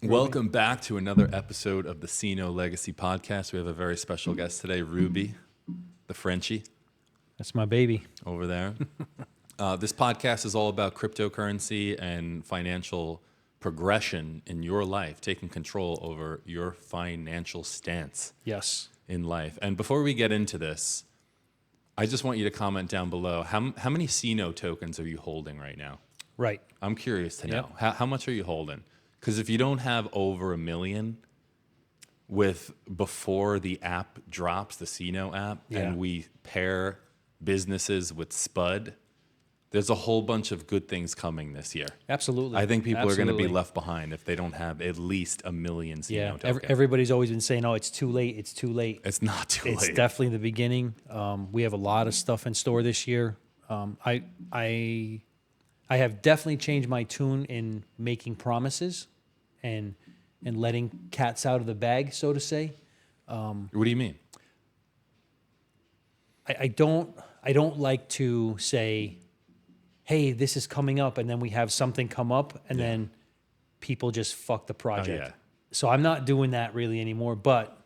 Welcome back to another episode of the Ceno Legacy podcast. We have a very special guest today, Ruby, the Frenchie. That's my baby. Over there. This podcast is all about cryptocurrency and financial progression in your life, taking control over your financial stance Yes. in life. And before we get into this, I just want you to comment down below. How many Cino tokens are you holding right now? Right. I'm curious to know. Yep. How much are you holding? Because if you don't have over 1 million before the app drops, the Cino app, and we pair businesses with Spud, there's a whole bunch of good things coming this year. Absolutely. I think people are going to be Absolutely. left behind if they don't have at least 1 million Cino Yeah. tokens. Everybody's always been saying, "Oh, it's too late. It's too late." It's not too It's late. definitely the beginning. We have a lot of stuff in store this year. I have definitely changed my tune in making promises and letting cats out of the bag, so to say. What do you mean? I don't like to say, "Hey, this is coming up," and then we have something come up, and then people just fuck the project. yeah. So I'm not doing that really anymore. But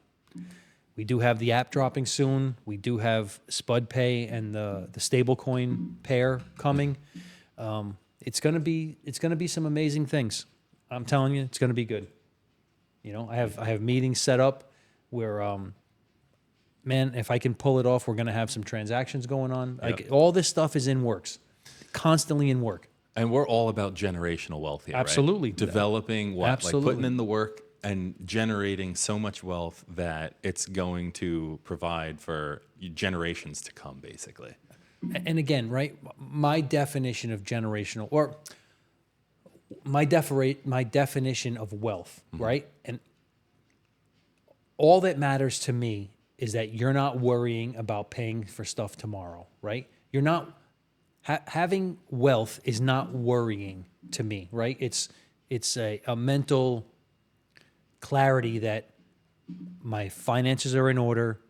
we do have the app dropping soon. We do have Spud Pay and the stablecoin pair coming. It's gonna be some amazing things. I'm telling you, it's gonna be good. You know, I have meetings set up where man, if I can pull it off, we're going to have some transactions going on. Like all this stuff is in works, constantly in work. And we're all about generational wealth here, Absolutely. right? Developing what? Absolutely. Like putting in the work and generating so much wealth that it's going to provide for generations to come, basically. And again, right, my definition of generational, or my definition of wealth, right? And all that matters to me is that you're not worrying about paying for stuff tomorrow, right? You're not having wealth is not worrying to me, right? It's a mental clarity that my finances are in order.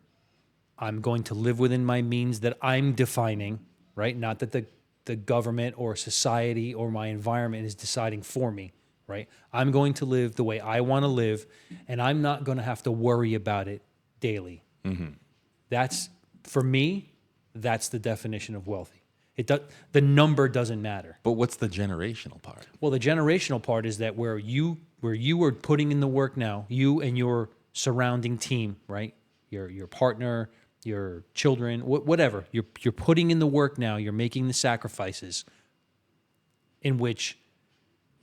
I'm going to live within my means that I'm defining, right? Not that the government or society or my environment is deciding for me, right? I'm going to live the way I want to live, and I'm not going to have to worry about it daily. Mm-hmm. That's, for me, that's the definition of wealthy. The number doesn't matter. But what's the generational part? Well, the generational part is that where you are putting in the work now, you and your surrounding team, right? Your partner, your children, whatever. You're putting in the work now. You're making the sacrifices in which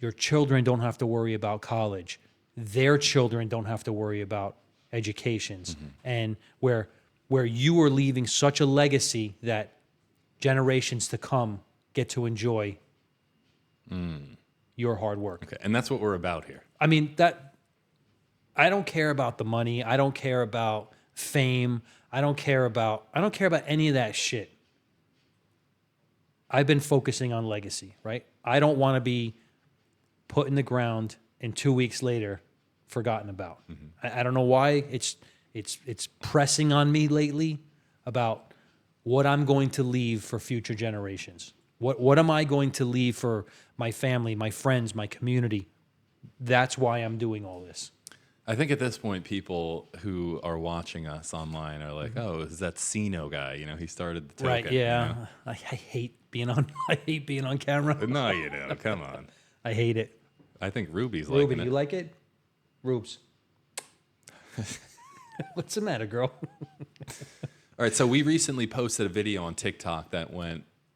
your children don't have to worry about college. Their children don't have to worry about educations. Mm-hmm. And where you are leaving such a legacy that generations to come get to enjoy your hard work. Okay, and that's what we're about here. I mean, I don't care about the money. I don't care about fame. I don't care about any of that shit. I've been focusing on legacy, right? I don't want to be put in the ground and 2 weeks later forgotten about. Mm-hmm. I don't know why it's pressing on me lately about what I'm going to leave for future generations. What am I going to leave for my family, my friends, my community? That's why I'm doing all this. I think at this point, people who are watching us online are like, "Oh, is that Cino guy? You know, he started the token." Right? Yeah. You know? I hate being on. I hate being on camera. No, you don't. Come on. I hate it. I think Ruby's Ruby, liking it. you like it? Rubes. What's the matter, girl? All right, so we recently posted a video on TikTok that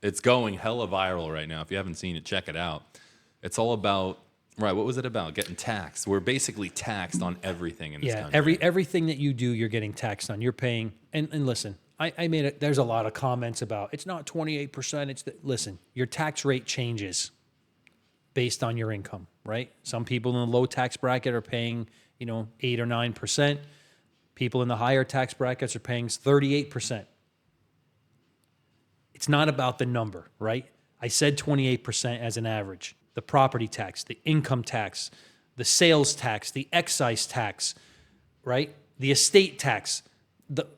it's going hella viral right now. If you haven't seen it, check it out. It's all about, right, what was it about? Getting taxed. We're basically taxed on everything in this country. Everything that you do, you're getting taxed on. You're paying, and listen, I made it, there's a lot of comments about, it's not 28%, listen, your tax rate changes based on your income, right? Some people in the low tax bracket are paying, 8 or 9%. People in the higher tax brackets are paying 38%. It's not about the number, right? I said 28% as an average. The property tax, the income tax, the sales tax, the excise tax, right? The estate tax.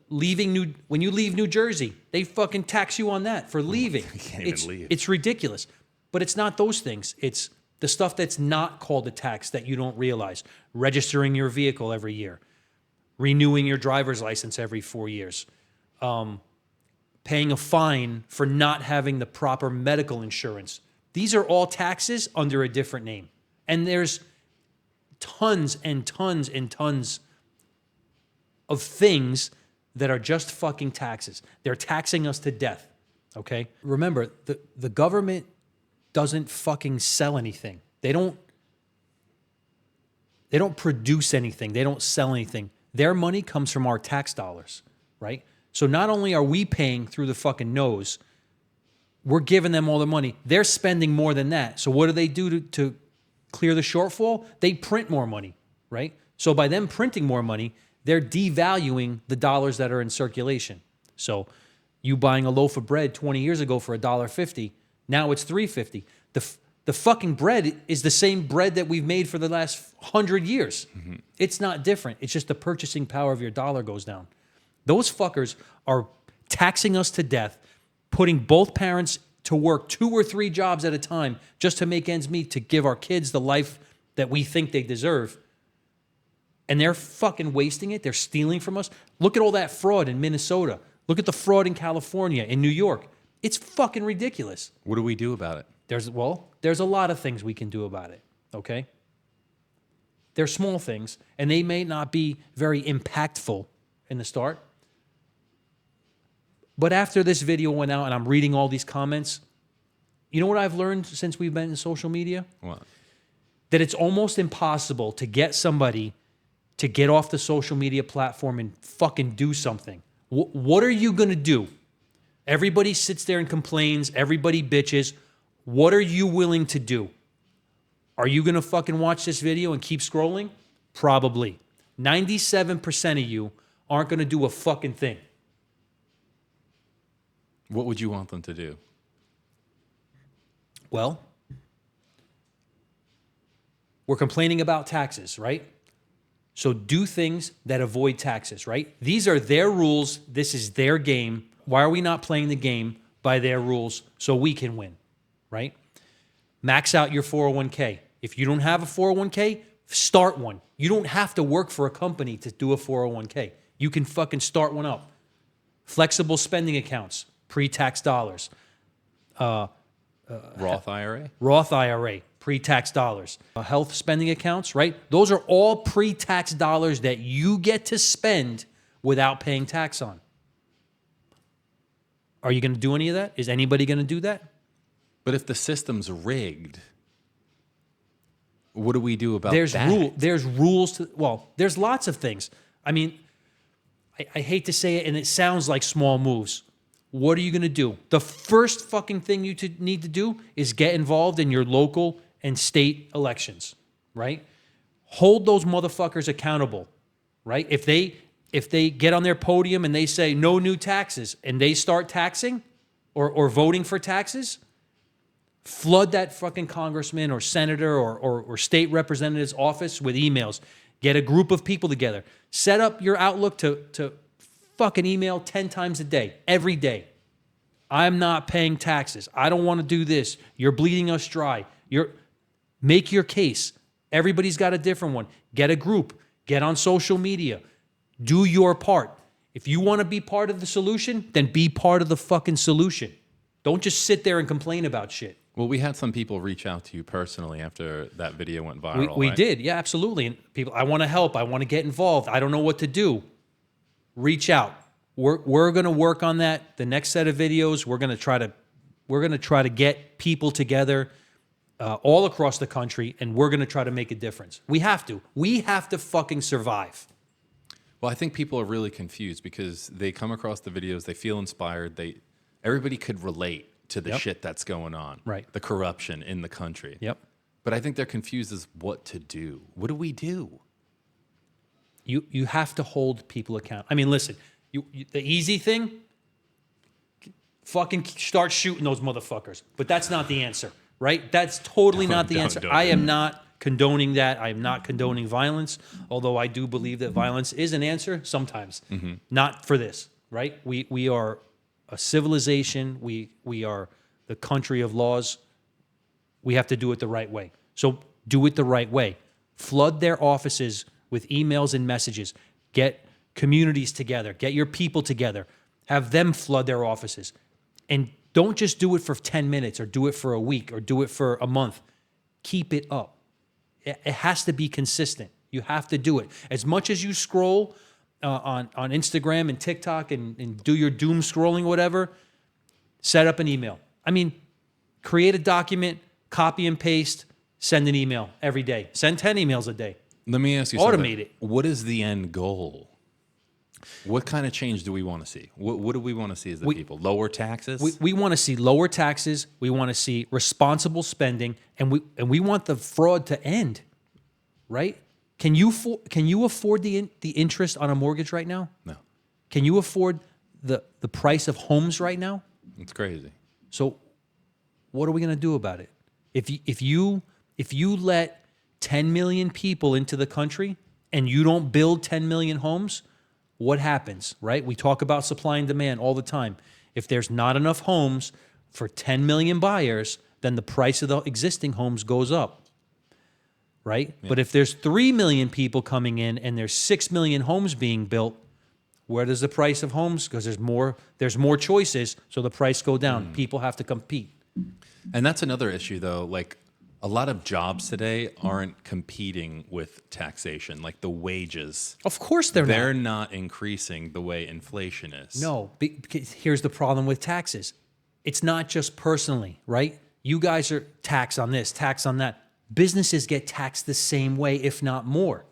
When you leave New Jersey, they fucking tax you on that for leaving. You can't even leave. It's ridiculous. But it's not those things. It's The stuff that's not called a tax that you don't realize. Registering your vehicle every year. Renewing your driver's license every 4 years. Paying a fine for not having the proper medical insurance. These are all taxes under a different name. And there's tons and tons and tons of things that are just fucking taxes. They're taxing us to death, okay? Remember, the government doesn't fucking sell anything. They don't produce anything. They don't sell anything. Their money comes from our tax dollars, right? So not only are we paying through the fucking nose, we're giving them all the money. They're spending more than that. So what do they do to clear the shortfall? They print more money, right? So by them printing more money, they're devaluing the dollars that are in circulation. So you buying a loaf of bread 20 years ago for $1.50, now it's $3.50. The fucking bread is the same bread that we've made for the last 100 years. Mm-hmm. It's not different. It's just the purchasing power of your dollar goes down. Those fuckers are taxing us to death, putting both parents to work 2 or 3 jobs at a time just to make ends meet, to give our kids the life that we think they deserve. And they're fucking wasting it. They're stealing from us. Look at all that fraud in Minnesota. Look at the fraud in California, in New York. It's fucking ridiculous. What do we do about it? There's a lot of things we can do about it, okay? They're small things, and they may not be very impactful in the start. But after this video went out and I'm reading all these comments, you know what I've learned since we've been in social media? What? That it's almost impossible to get somebody to get off the social media platform and fucking do something. What are you going to do? Everybody sits there and complains. Everybody bitches. What are you willing to do? Are you going to fucking watch this video and keep scrolling? Probably. 97% of you aren't going to do a fucking thing. What would you want them to do? Well, we're complaining about taxes, right? So do things that avoid taxes, right? These are their rules. This is their game. Why are we not playing the game by their rules so we can win, right? Max out your 401k. If you don't have a 401k, start one. You don't have to work for a company to do a 401k. You can fucking start one up. Flexible spending accounts, pre-tax dollars. Roth IRA? Roth IRA, pre-tax dollars. Health spending accounts, right? Those are all pre-tax dollars that you get to spend without paying tax on. Are you going to do any of that? Is anybody going to do that? But if the system's rigged, what do we do about that? There's rules to, well, there's lots of things. I mean, I hate to say it, and it sounds like small moves. What are you going to do? The first fucking thing you need to do is get involved in your local and state elections, right? Hold those motherfuckers accountable, right? If they get on their podium and they say no new taxes and they start taxing or voting for taxes, flood that fucking congressman or senator or state representative's office with emails. Get a group of people together. Set up your Outlook to fucking email 10 times a day, every day. I'm not paying taxes. I don't want to do this. You're bleeding us dry. Make your case. Everybody's got a different one. Get a group. Get on social media. Do your part. If you want to be part of the solution, then be part of the fucking solution. Don't just sit there and complain about shit. Well, we had some people reach out to you personally after that video went viral. We right? did, yeah, absolutely. And people, I want to help. I want to get involved. I don't know what to do. Reach out. We're going to work on that. The next set of videos, we're going to try to get people together all across the country, and we're going to try to make a difference. We have to. We have to fucking survive. Well, I think people are really confused because they come across the videos, they feel inspired, everybody could relate to the shit that's going on. Right. The corruption in the country. Yep. But I think they're confused as what to do. What do we do? You have to hold people accountable. I mean, listen, the easy thing, fucking start shooting those motherfuckers. But that's not the answer, right? That's totally not the answer. I am not condoning that. I am not condoning violence, although I do believe that violence is an answer sometimes. Mm-hmm. Not for this, right? We are a civilization. We are the country of laws. We have to do it the right way. So do it the right way. Flood their offices with emails and messages. Get communities together. Get your people together. Have them flood their offices. And don't just do it for 10 minutes or do it for a week or do it for a month. Keep it up. It has to be consistent. You have to do it. As much as you scroll on Instagram and TikTok and do your doom scrolling, whatever, set up an email. I mean, create a document, copy and paste, send an email every day. Send 10 emails a day. Let me ask you Automate something. it. What is the end goal? What kind of change do we want to see? What do we want to see as the people? Lower taxes? We want to see lower taxes. We want to see responsible spending, and we want the fraud to end, right? Can you afford the interest on a mortgage right now? No. Can you afford the price of homes right now? It's crazy. So what are we going to do about it? If you let 10 million people into the country and you don't build 10 million homes, what happens, right? We talk about supply and demand all the time. If there's not enough homes for 10 million buyers, then the price of the existing homes goes up, right? Yeah. But if there's 3 million people coming in and there's 6 million homes being built, where does the price of homes? Because there's more choices, so the price go down. People have to compete. And that's another issue, though. Like, a lot of jobs today aren't competing with taxation, like the wages. Of course they're not increasing the way inflation is. No, because here's the problem with taxes. It's not just personally, right? You guys are taxed on this, taxed on that. Businesses get taxed the same way, if not more.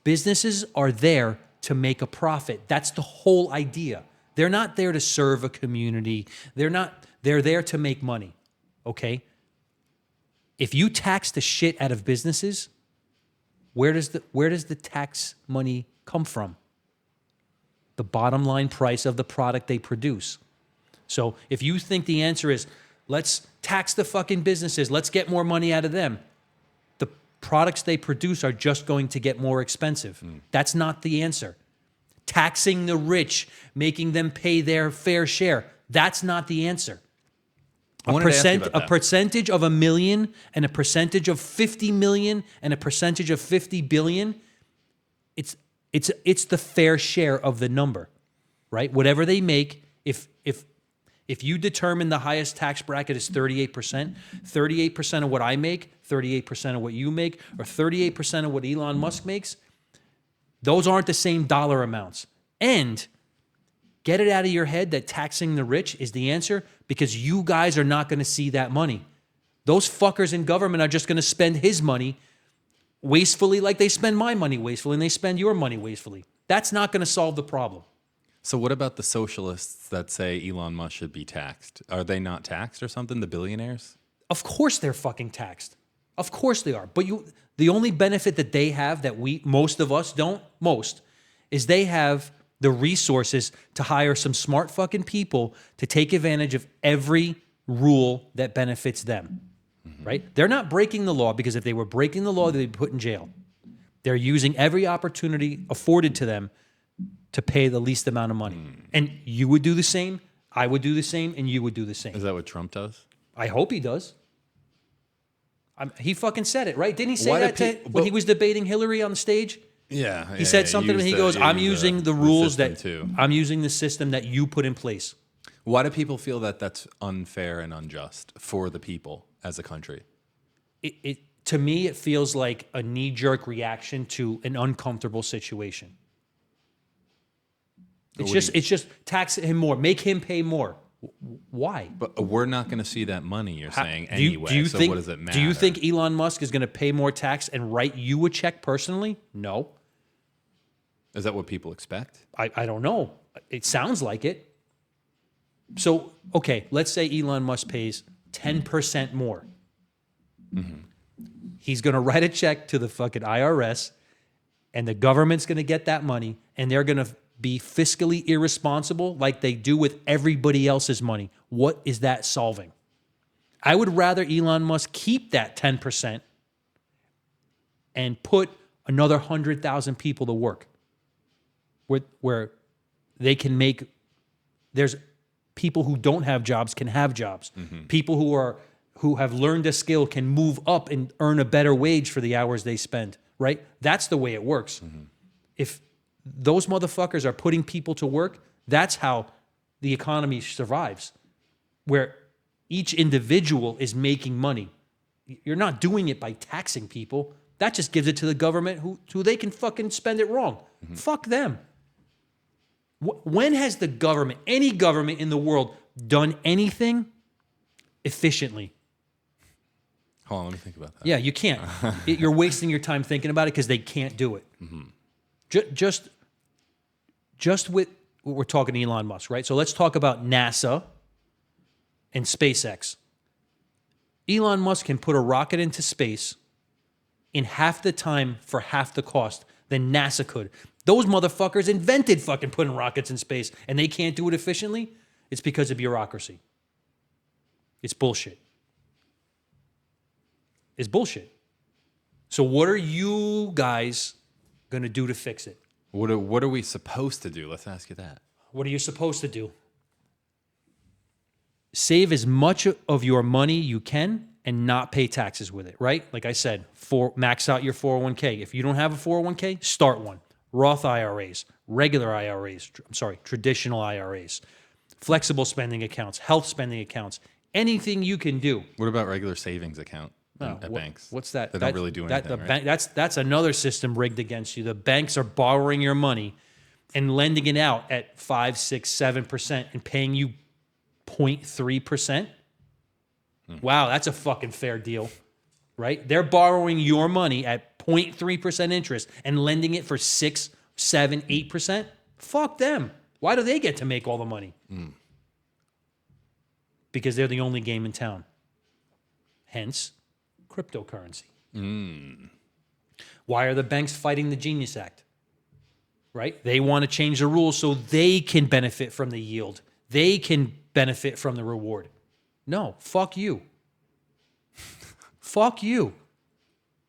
Businesses are there to make a profit. That's the whole idea. They're not there to serve a community. They're there to make money, okay? If you tax the shit out of businesses, where does the tax money come from? The bottom line price of the product they produce. So if you think the answer is, let's tax the fucking businesses, let's get more money out of them, the products they produce are just going to get more expensive. That's not the answer. Taxing the rich, making them pay their fair share, that's not the answer. A percentage of 1 million and a percentage of 50 million and a percentage of 50 billion, it's the fair share of the number, right? Whatever they make, if you determine the highest tax bracket is 38%, 38% of what I make, 38% of what you make, or 38% of what Elon Musk makes, those aren't the same dollar amounts. And get it out of your head that taxing the rich is the answer, because you guys are not going to see that money. Those fuckers in government are just going to spend his money wastefully like they spend my money wastefully and they spend your money wastefully. That's not going to solve the problem. So what about the socialists that say Elon Musk should be taxed? Are they not taxed or something, the billionaires? Of course they're fucking taxed. Of course they are. But the only benefit that they have that most of us don't, is they have the resources to hire some smart fucking people to take advantage of every rule that benefits them, right? They're not breaking the law, because if they were breaking the law, they'd be put in jail. They're using every opportunity afforded to them to pay the least amount of money. And you would do the same, I would do the same, and you would do the same. Is that what Trump does? I hope he does. He fucking said it, right? Didn't he say when he was debating Hillary on the stage? Yeah. He said something and he goes, I'm using the rules I'm using the system that you put in place. Why do people feel that that's unfair and unjust for the people as a country? To me, it feels like a knee-jerk reaction to an uncomfortable situation. It's just tax him more, make him pay more. Why? But we're not going to see that money, you're saying, anyway. So what does it matter? Do you think Elon Musk is going to pay more tax and write you a check personally? No. Is that what people expect? I don't know. It sounds like it. So, okay, let's say Elon Musk pays 10% more. He's going to write a check to the fucking IRS, and the government's going to get that money, and they're going to be fiscally irresponsible like they do with everybody else's money. What is that solving? I would rather Elon Musk keep that 10% and put another 100,000 people to work where they can make, there's people who don't have jobs can have jobs. People who who have learned a skill can move up and earn a better wage for the hours they spend, right? That's the way it works. If those motherfuckers are putting people to work, that's how the economy survives, where each individual is making money. You're not doing it by taxing people. That just gives it to the government who they can fucking spend it wrong. Fuck them. When has the government, any government in the world, done anything efficiently? Hold on, let me think about that. Yeah, you can't. You're wasting your time thinking about it because they can't do it. Just with, we're talking Elon Musk, right? So let's talk about NASA and SpaceX. Elon Musk can put a rocket into space in half the time for half the cost than NASA could. Those motherfuckers invented fucking putting rockets in space, and they can't do it efficiently. It's because of bureaucracy. It's bullshit. It's bullshit. So what are you guys going to do to fix it? What are we supposed to do? Let's ask you that. What are you supposed to do? Save as much of your money you can and not pay taxes with it, right? Like I said, max out your 401k. If you don't have a 401k, start one. Roth IRAs, regular IRAs, traditional IRAs, flexible spending accounts, health spending accounts, anything you can do. What about regular savings account at banks? What's that? They don't really do anything, right? That's another system rigged against you. The banks are borrowing your money and lending it out at 5, 6, 7% and paying you 0.3%. Wow, that's a fucking fair deal, right? They're borrowing your money at 0.3% interest and lending it for 6, 7, 8%. Fuck them. Why do they get to make all the money? Because they're the only game in town. Hence, cryptocurrency. Why are the banks fighting the Genius Act? Right? They want to change the rules so they can benefit from the yield. They can benefit from the reward. No, fuck you. Fuck you.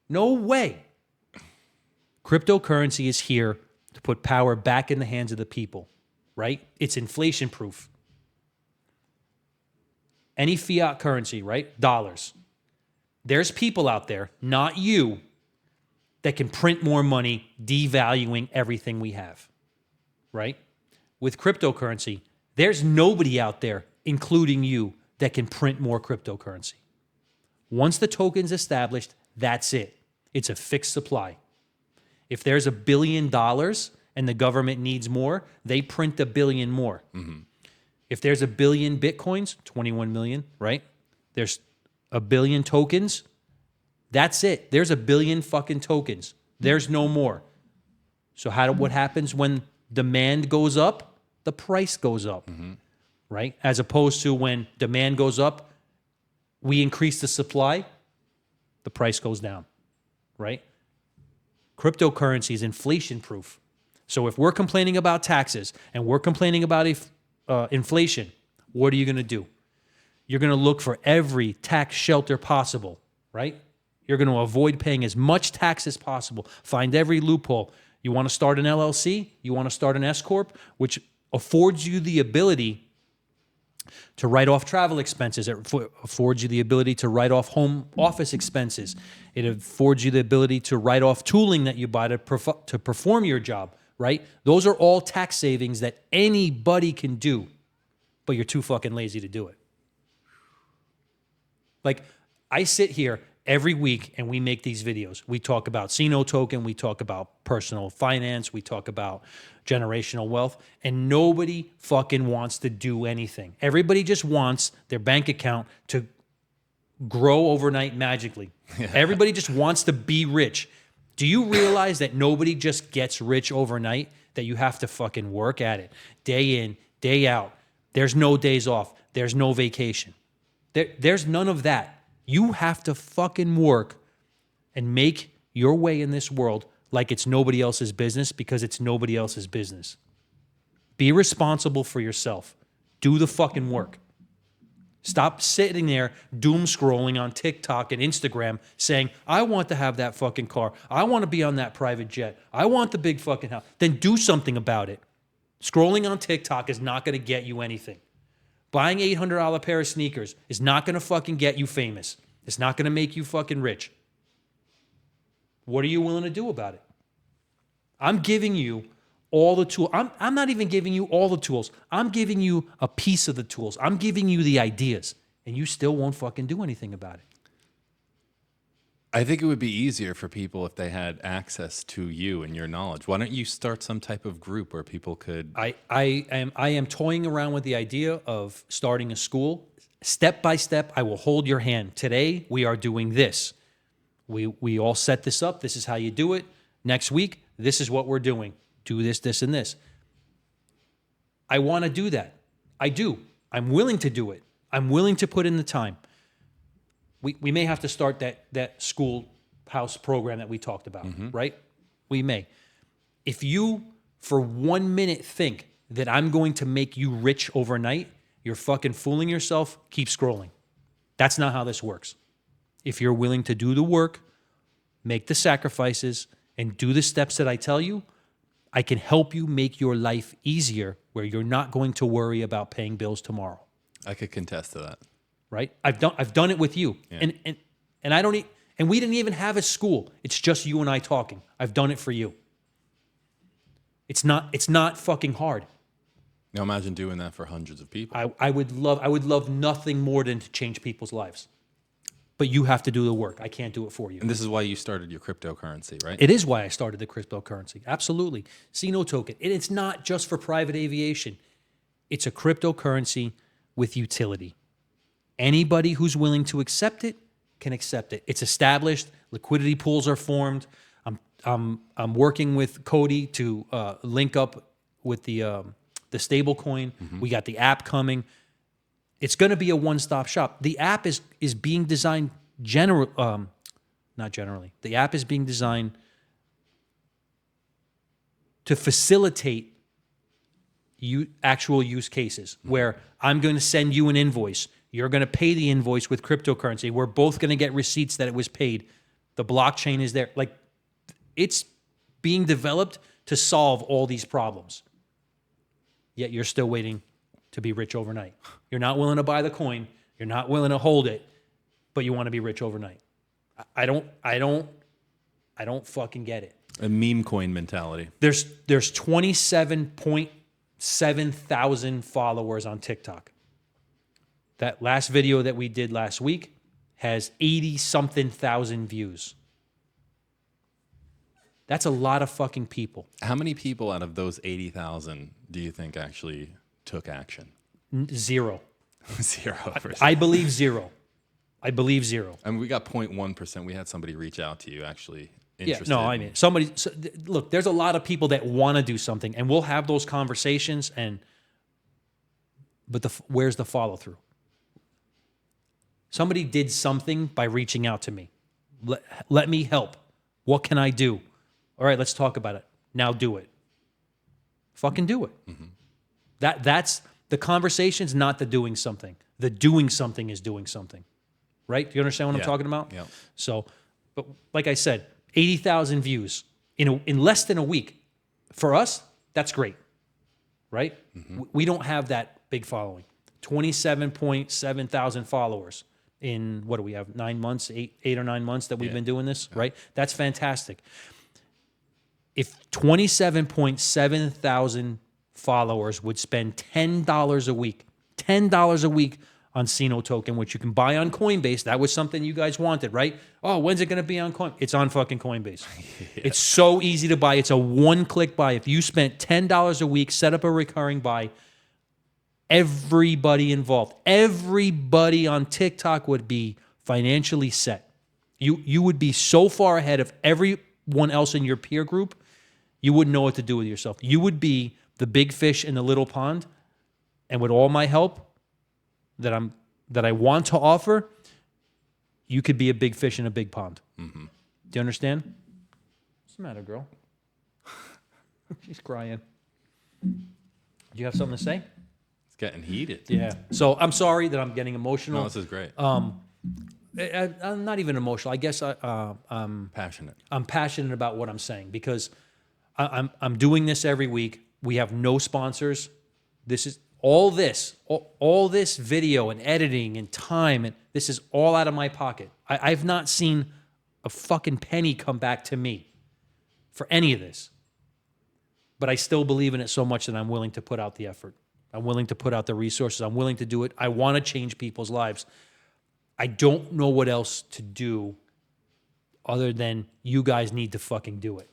No way. Cryptocurrency is here to put power back in the hands of the people, right? It's inflation proof. Any fiat currency, right? Dollars. There's people out there, not you, that can print more money, devaluing everything we have, right? With cryptocurrency, there's nobody out there, including you, that can print more cryptocurrency. Once the token's established, that's it. It's a fixed supply. If there's $1 billion and the government needs more, they print $1 billion more. If there's 1 billion Bitcoins, 21 million, right? There's 1 billion tokens. That's it. There's 1 billion fucking tokens. There's no more. So what happens when demand goes up? The price goes up, right? As opposed to when demand goes up, we increase the supply, the price goes down, right? Cryptocurrency is inflation proof. So if we're complaining about taxes and we're complaining about inflation, what are you going to do? You're going to look for every tax shelter possible, right? You're going to avoid paying as much tax as possible. Find every loophole. You want to start an LLC? You want to start an S Corp, which affords you the ability to write off travel expenses. It affords you the ability to write off home office expenses. It affords you the ability to write off tooling that you buy to perform your job, right? Those are all tax savings that anybody can do, but you're too fucking lazy to do it. Like, I sit here every week and we make these videos. We talk about Cino token, we talk about personal finance, we talk about generational wealth, and nobody fucking wants to do anything. Everybody just wants their bank account to grow overnight magically. Everybody just wants to be rich. Do you realize that nobody just gets rich overnight? That you have to fucking work at it day in, day out. There's no days off. There's no vacation. There's none of that. You have to fucking work and make your way in this world like it's nobody else's business, because it's nobody else's business. Be responsible for yourself. Do the fucking work. Stop sitting there doom scrolling on TikTok and Instagram saying, I want to have that fucking car. I want to be on that private jet. I want the big fucking house. Then do something about it. Scrolling on TikTok is not going to get you anything. Buying $800 pair of sneakers is not going to fucking get you famous. It's not going to make you fucking rich. What are you willing to do about it? I'm giving you all the tools. I'm not even giving you all the tools. I'm giving you a piece of the tools. I'm giving you the ideas, and you still won't fucking do anything about it. I think it would be easier for people if they had access to you and your knowledge. Why don't you start some type of group where people could... I am toying around with the idea of starting a school. Step by step, I will hold your hand. Today, we are doing this. We all set this up. This is how you do it. Next week, this is what we're doing. Do this, this, and this. I want to do that. I do. I'm willing to do it. I'm willing to put in the time. We may have to start that schoolhouse program that we talked about, right? We may. If you, for 1 minute, think that I'm going to make you rich overnight, you're fucking fooling yourself. Keep scrolling. That's not how this works. If you're willing to do the work, make the sacrifices, and do the steps that I tell you, I can help you make your life easier where you're not going to worry about paying bills tomorrow. I could contest to that. Right? I've done it with you. Yeah. And I don't and we didn't even have a school. It's just you and I talking. I've done it for you. It's not fucking hard. Now imagine doing that for hundreds of people. I would love nothing more than to change people's lives. But you have to do the work. I can't do it for you. And this is why you started your cryptocurrency, right? It is why I started the cryptocurrency. Absolutely. Cino token. And it's not just for private aviation. It's a cryptocurrency with utility. Anybody who's willing to accept it can accept it. It's established. Liquidity pools are formed. I'm working with Cody to link up with the stable coin. We got the app coming. It's going to be a one-stop shop. The app is being designed not generally. The app is being designed to facilitate actual use cases where I'm going to send you an invoice. You're going to pay the invoice with cryptocurrency. We're both going to get receipts that it was paid. The blockchain is there. Like, it's being developed to solve all these problems. Yet you're still waiting to be rich overnight. You're not willing to buy the coin. You're not willing to hold it, but you want to be rich overnight. I don't fucking get it. A meme coin mentality. There's 27.7 thousand followers on TikTok. That last video that we did last week has 80-something thousand views. That's a lot of fucking people. How many people out of those 80,000 do you think actually took action? Zero. 0%. I believe zero. I believe zero. I mean, we got 0.1%. We had somebody reach out to you actually interested. Yeah, no, I mean, look, there's a lot of people that want to do something, and we'll have those conversations, but where's the follow through? Somebody did something by reaching out to me. Let me help. What can I do? All right, let's talk about it. Now do it. Fucking do it. That's the conversation's not the doing something. The doing something is doing something. Right? Do you understand what I'm talking about? Yeah. So, but like I said, 80,000 views in less than a week. For us, that's great. Right? We don't have that big following. 27.7 thousand followers in, what do we have, 9 months, eight or 9 months that we've been doing this, right? That's fantastic. If 27.7 thousand followers would spend $10 a week on Cino token, which you can buy on Coinbase, that was something you guys wanted, right? Oh, when's it going to be on Coinbase? It's on fucking Coinbase. It's so easy to buy. It's a one-click buy. If you spent $10 a week, set up a recurring buy, everybody involved, everybody on TikTok would be financially set. You would be so far ahead of everyone else in your peer group, you wouldn't know what to do with yourself. You would be the big fish in the little pond, and with all my help that I want to offer, you could be a big fish in a big pond. Do you understand? What's the matter, girl? She's crying. Do you have something to say? It's getting heated. Yeah. So I'm sorry that I'm getting emotional. No, this is great. I'm not even emotional. I guess I'm Passionate. I'm passionate about what I'm saying because I'm doing this every week. We have no sponsors. all this video and editing and time, and this is all out of my pocket. I've not seen a fucking penny come back to me for any of this. But I still believe in it so much that I'm willing to put out the effort. I'm willing to put out the resources. I'm willing to do it. I want to change people's lives. I don't know what else to do other than you guys need to fucking do it.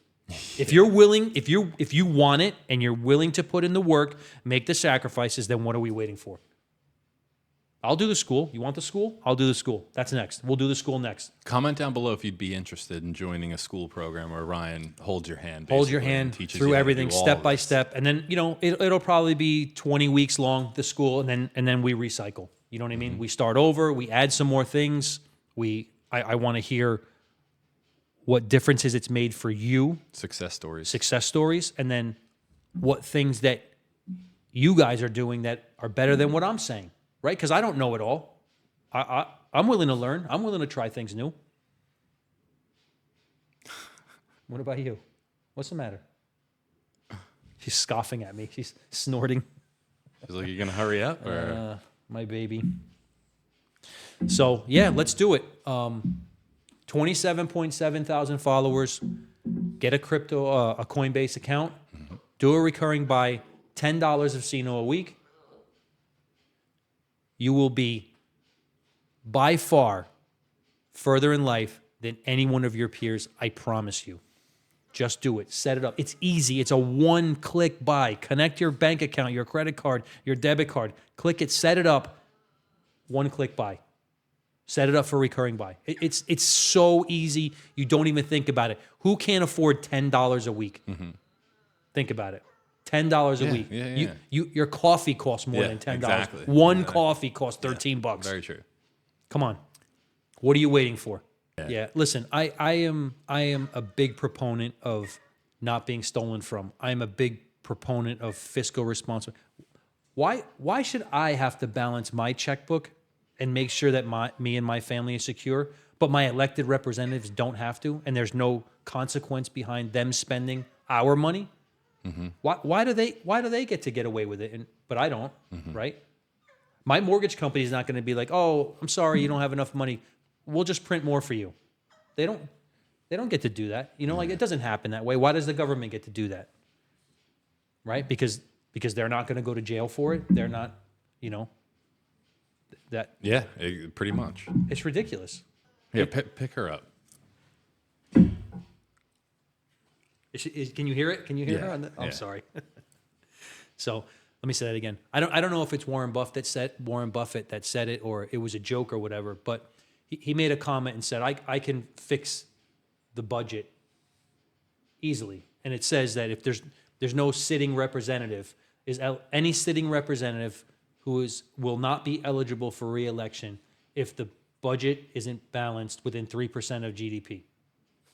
If you're willing, if you want it and you're willing to put in the work, make the sacrifices, then what are we waiting for? I'll do the school. You want the school? I'll do the school. That's next. We'll do the school next. Comment down below if you'd be interested in joining a school program where Ryan holds your hand. Holds your hand through everything, step by step. And then, it'll probably be 20 weeks long, the school, and then we recycle. You know what I mean? We start over, we add some more things. I want to hear what differences it's made for you. Success stories. And then what things that you guys are doing that are better than what I'm saying. Right? Because I don't know it all. I'm willing to learn. I'm willing to try things new. What about you? What's the matter? She's scoffing at me. She's snorting. She's like, you going to hurry up? Or? My baby. So, yeah, let's do it. 27.7 thousand followers. Get a Coinbase account. Do a recurring buy. $10 of Cino a week. You will be by far further in life than any one of your peers, I promise you. Just do it. Set it up. It's easy. It's a one-click buy. Connect your bank account, your credit card, your debit card. Click it, set it up. One-click buy. Set it up for recurring buy. It's so easy. You don't even think about it. Who can't afford $10 a week? Think about it. $10 a week. Yeah. Your coffee costs more than $10. Exactly. One coffee costs $13. Very true. Come on. What are you waiting for? Yeah. Listen, I am a big proponent of not being stolen from. I am a big proponent of fiscal responsibility. Why should I have to balance my checkbook and make sure that me and my family is secure, but my elected representatives don't have to, and there's no consequence behind them spending our money? Why do they get away with it, but I don't, right? My mortgage company is not going to be like, oh, I'm sorry, you don't have enough money. We'll just print more for you. They don't get to do that. Like it doesn't happen that way. Why does the government get to do that? Right? Because they're not going to go to jail for it. They're not, that. Yeah, pretty much. It's ridiculous. Yeah, pick her up. Can you hear it? Can you hear her? I'm sorry. So let me say that again. I don't know if it's Warren Buffett that said it, or it was a joke or whatever. But he made a comment and said, "I can fix the budget easily." And it says that if there's no sitting representative, any sitting representative who will not be eligible for re-election if the budget isn't balanced within 3% of GDP.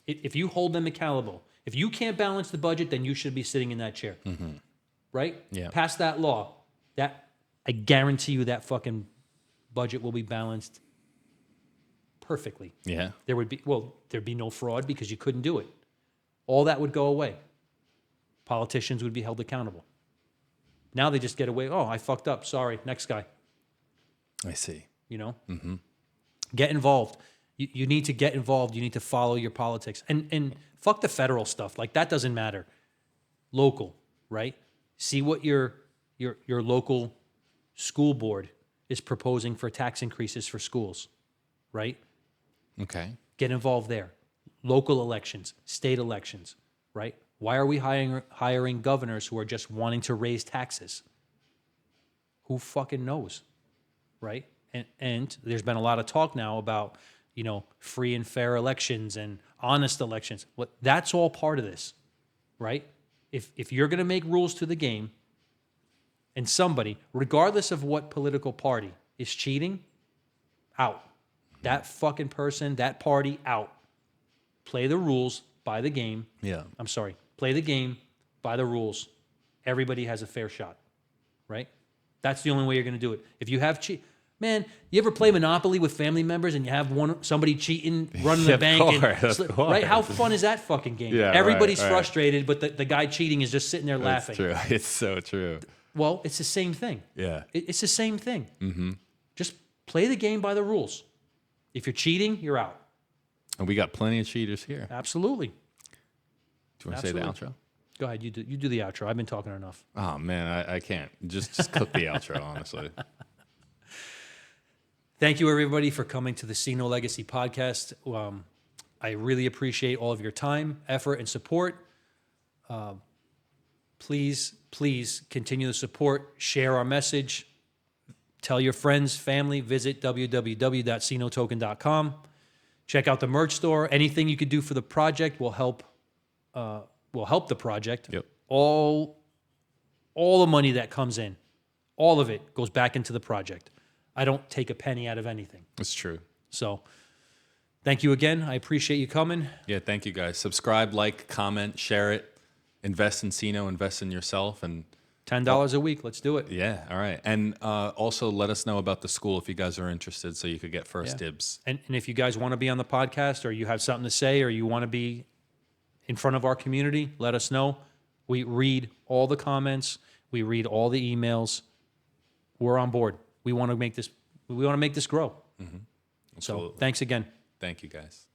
If you hold them accountable. If you can't balance the budget, then you should be sitting in that chair. Right? Yeah. Pass that law. I guarantee you that fucking budget will be balanced perfectly. Yeah. There'd be no fraud because you couldn't do it. All that would go away. Politicians would be held accountable. Now they just get away. Oh, I fucked up. Sorry. Next guy. I see. Get involved. You need to get involved. You need to follow your politics. And fuck the federal stuff. Like, that doesn't matter. Local, right? See what your local school board is proposing for tax increases for schools, right? Okay. Get involved there. Local elections, state elections, right? Why are we hiring governors who are just wanting to raise taxes? Who fucking knows, right? And there's been a lot of talk now about, free and fair elections and honest elections. That's all part of this, right? If you're going to make rules to the game and somebody, regardless of what political party, is cheating, out. That fucking person, that party, out. Play the rules, by the game. Yeah. I'm sorry. Play the game, by the rules. Everybody has a fair shot, right? That's the only way you're going to do it. If you have man, you ever play Monopoly with family members and you have somebody cheating, running the bank? Right? How fun is that fucking game? Yeah, Everybody's frustrated, but the guy cheating is just sitting there laughing. That's true. It's so true. Well, it's the same thing. Yeah. It's the same thing. Just play the game by the rules. If you're cheating, you're out. And we got plenty of cheaters here. Absolutely. Do you want to say the outro? Go ahead. You do the outro. I've been talking enough. Oh, man, I can't. Just click the outro, honestly. Thank you, everybody, for coming to the Ceno Legacy podcast. I really appreciate all of your time, effort, and support. Please continue to support. Share our message. Tell your friends, family. Visit www.cenotoken.com. Check out the merch store. Anything you could do for the project will help. Will help the project. Yep. All the money that comes in, all of it goes back into the project. I don't take a penny out of anything. It's true. So thank you again. I appreciate you coming. Yeah, thank you, guys. Subscribe, like, comment, share it. Invest in Cino, invest in yourself. And $10 a week. Let's do it. yeah, all right. And also let us know about the school if you guys are interested so you could get first dibs. And if you guys want to be on the podcast or you have something to say or you want to be in front of our community, let us know. We read all the comments. We read all the emails. We're on board. We want to make this grow. So Absolutely. thanks again. Thank you, guys.